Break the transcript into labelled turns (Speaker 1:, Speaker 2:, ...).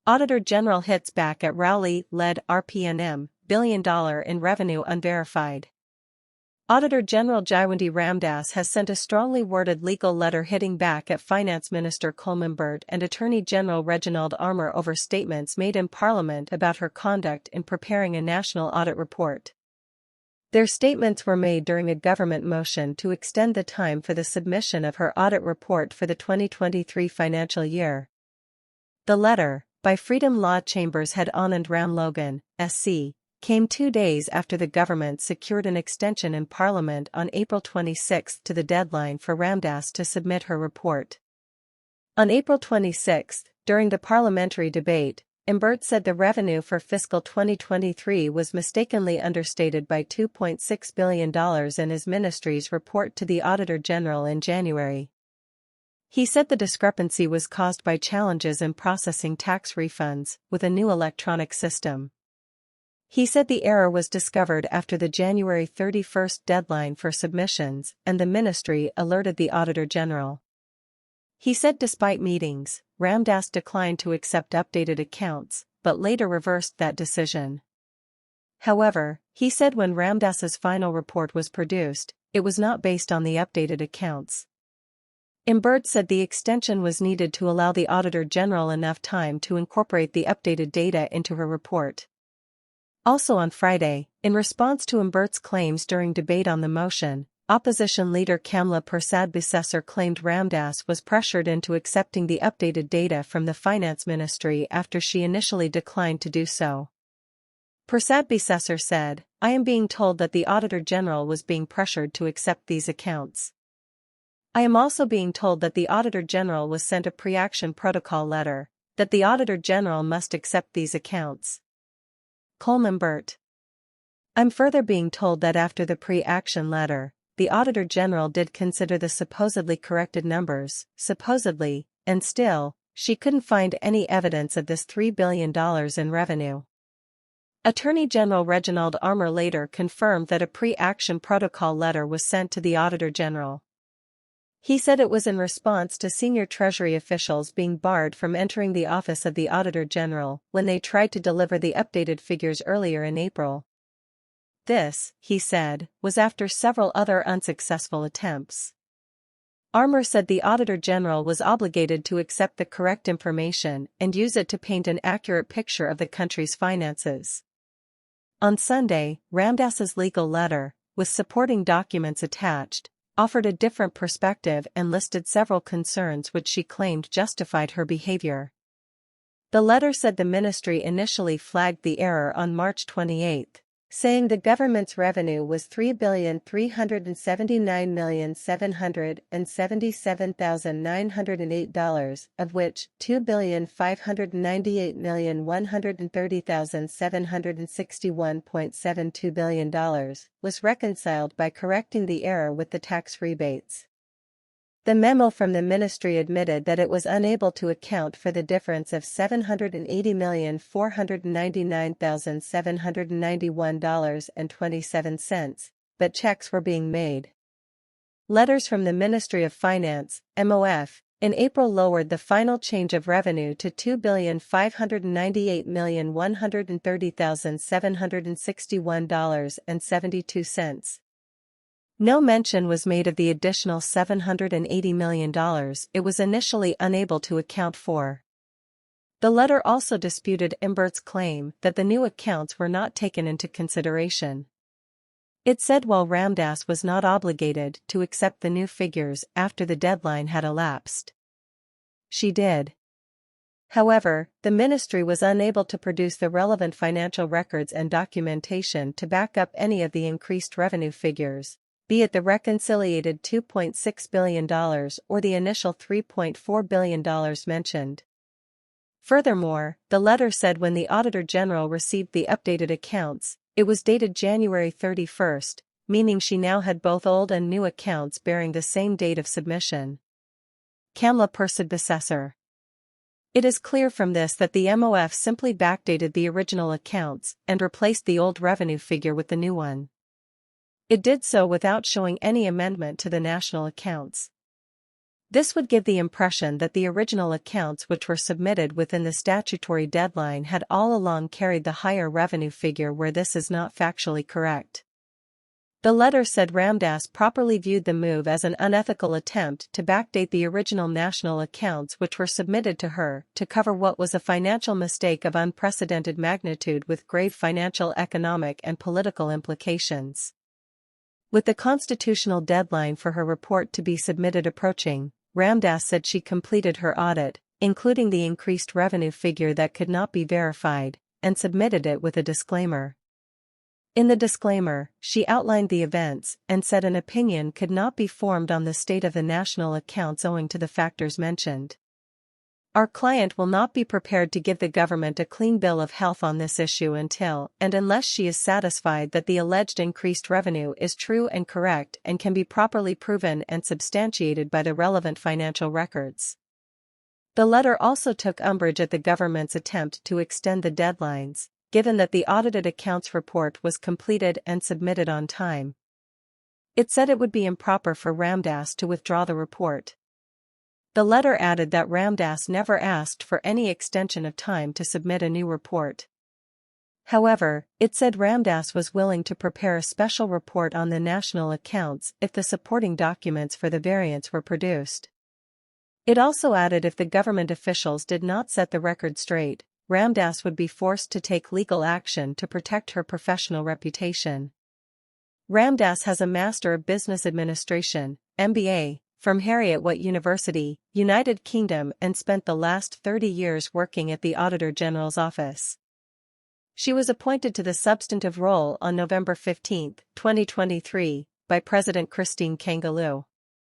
Speaker 1: Auditor General hits back at Rowley-led RPNM, billion-dollar in revenue unverified. Auditor General Jaiwandi Ramdas has sent a strongly worded legal letter hitting back at Finance Minister Colman-Burt and Attorney General Reginald Armour over statements made in Parliament about her conduct in preparing a national audit report. Their statements were made during a government motion to extend the time for the submission of her audit report for the 2023 financial year. The letter, by Freedom Law Chambers head Anand Ram Logan, SC, came 2 days after the government secured an extension in Parliament on April 26 to the deadline for Ramdas to submit her report. On April 26, during the parliamentary debate, Burt said the revenue for fiscal 2023 was mistakenly understated by $2.6 billion in his ministry's report to the Auditor General in January. He said the discrepancy was caused by challenges in processing tax refunds with a new electronic system. He said the error was discovered after the January 31 deadline for submissions, and the ministry alerted the Auditor General. He said despite meetings, Ramdas declined to accept updated accounts, but later reversed that decision. However, he said when Ramdas's final report was produced, it was not based on the updated accounts. Burt said the extension was needed to allow the Auditor General enough time to incorporate the updated data into her report. Also on Friday, in response to Burt's claims during debate on the motion, opposition leader Kamla Persad-Bissessar claimed Ramdas was pressured into accepting the updated data from the Finance Ministry after she initially declined to do so. Persad-Bissessar said, "I am being told that the Auditor General was being pressured to accept these accounts. I am also being told that the Auditor General was sent a pre-action protocol letter, that the Auditor General must accept these accounts." Colman-Burt. I'm further being told that after the pre-action letter, the Auditor General did consider the supposedly corrected numbers, supposedly, and still, she couldn't find any evidence of this $3 billion in revenue. Attorney General Reginald Armour later confirmed that a pre-action protocol letter was sent to the Auditor General. He said it was in response to senior Treasury officials being barred from entering the office of the Auditor General when they tried to deliver the updated figures earlier in April. This, he said, was after several other unsuccessful attempts. Armour said the Auditor General was obligated to accept the correct information and use it to paint an accurate picture of the country's finances. On Sunday, Ramdas's legal letter, with supporting documents attached, offered a different perspective and listed several concerns which she claimed justified her behavior. The letter said the ministry initially flagged the error on March 28, saying the government's revenue was $3,379,777,908, of which $2,598,130,761.72 billion was reconciled by correcting the error with the tax rebates. The memo from the ministry admitted that it was unable to account for the difference of $780,499,791.27, but checks were being made. Letters from the Ministry of Finance, MOF, in April lowered the final change of revenue to $2,598,130,761.72. No mention was made of the additional $780 million it was initially unable to account for. The letter also disputed Burt's claim that the new accounts were not taken into consideration. It said while Ramdas was not obligated to accept the new figures after the deadline had elapsed, she did. However, the ministry was unable to produce the relevant financial records and documentation to back up any of the increased revenue figures, be it the reconciliated $2.6 billion or the initial $3.4 billion mentioned. Furthermore, the letter said when the Auditor General received the updated accounts, it was dated January 31, meaning she now had both old and new accounts bearing the same date of submission. Kamla Persad-Bissessar. It is clear from this that the MOF simply backdated the original accounts and replaced the old revenue figure with the new one. It did so without showing any amendment to the national accounts. This would give the impression that the original accounts which were submitted within the statutory deadline had all along carried the higher revenue figure, where this is not factually correct. The letter said Ramdas properly viewed the move as an unethical attempt to backdate the original national accounts which were submitted to her to cover what was a financial mistake of unprecedented magnitude with grave financial, economic and political implications. With the constitutional deadline for her report to be submitted approaching, Ramdas said she completed her audit, including the increased revenue figure that could not be verified, and submitted it with a disclaimer. In the disclaimer, she outlined the events and said an opinion could not be formed on the state of the national accounts owing to the factors mentioned. Our client will not be prepared to give the government a clean bill of health on this issue until and unless she is satisfied that the alleged increased revenue is true and correct and can be properly proven and substantiated by the relevant financial records. The letter also took umbrage at the government's attempt to extend the deadlines, given that the audited accounts report was completed and submitted on time. It said it would be improper for Ramdas to withdraw the report. The letter added that Ramdas never asked for any extension of time to submit a new report. However, it said Ramdas was willing to prepare a special report on the national accounts if the supporting documents for the variance were produced. It also added if the government officials did not set the record straight, Ramdas would be forced to take legal action to protect her professional reputation. Ramdas has a Master of Business Administration, MBA, from Heriot-Watt University, United Kingdom, and spent the last 30 years working at the Auditor General's office. She was appointed to the substantive role on November 15, 2023, by President Christine Kangaloo.